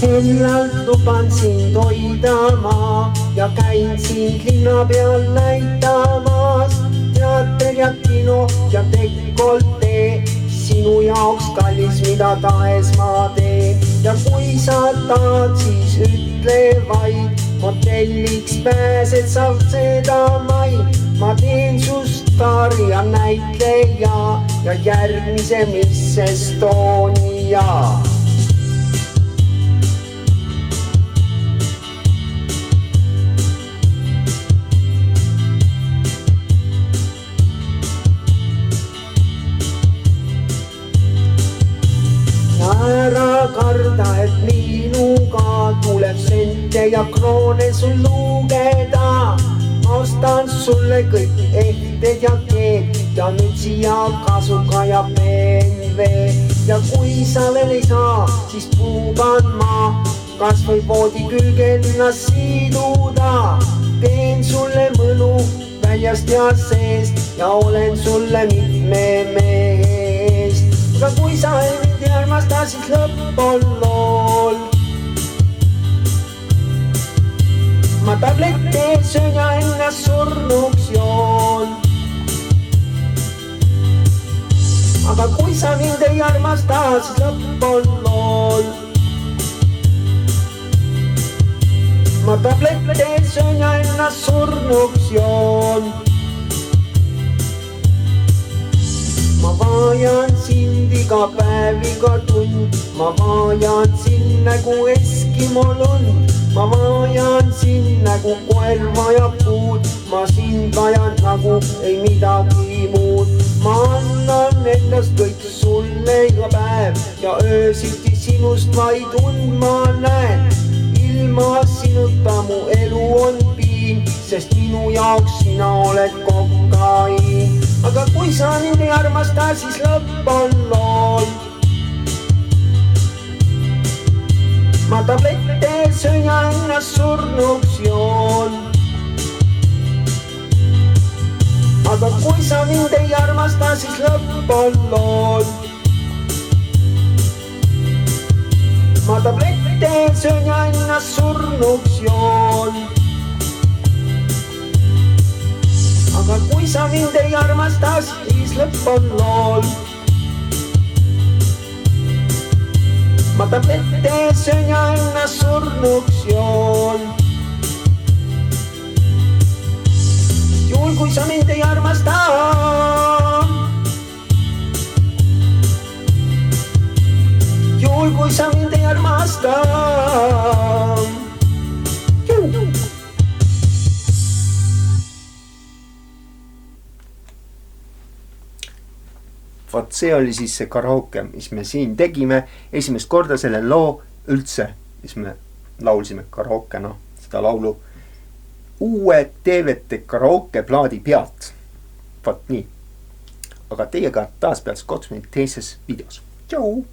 sellalt luban sind hoidama ja käin sind linna peal näitamas. Teater ja kino ja dekoltee, sinu jaoks kallis, mida tahes ma teen. Ja kui sa tahad, siis ütle vaid, hotelliks pääsed sa seda maid. Ma teen sust staari ja näitleja ja järgmise Miss Estonia. Ära karda, et minuga tuleb sente ja kroone sul lugeda. Ostan sulle kõik ehted ja keed ja mütsi ja kasuka ja BMW. Ja kui sa veel ei saa, siis puuban ma kas või voodi külge ennast siduda. Teen sulle mõnu väljast ja seest ja olen sulle mitme meest. Aga kui sa ei armasta, siis lõpp on lool. Ma tablette söön ja ennast surnuks joon. Aga kui sa mind ei armasta, siis lõpp on lool. Ma tablette söön ja ennast surnuks joon. Ma vajan sind iga päev, iga tund. Ma vajan sind nagu eskimolund. Ma vajan sind nagu koer vajab puud. Ma sind vajan nagu ei midagi muud. Ma annan endast kõik sulle iga päev ja öösiti sinust vaid und ma näen. Ilma sinuta mu elu on piin, sest minu jaoks sina oled kokaiin. Aga kui sa mind ei armasta, siis lõpp on lool. Ma tablette söön ja ennast surnuks joon. Aga kui sa mind ei armasta, siis lõpp on lool. Ma tablette söön ja ennast surnuks joon. Aga kui sa mind ei armasta, siis lõpp on lool. Ma tablette söön ja ennast surnuks joon. Juhul kui sa mind ei armasta, juhul kui sa mind ei armasta. Vot see oli siis see karaoke, mis me siin tegime. Esimest korda selle loo üldse, mis me laulsime karaokena, seda laulu uue TVT karaoke plaadi pealt. Vot nii. Aga teiega taas peaks kohtume teises videos. Tšau!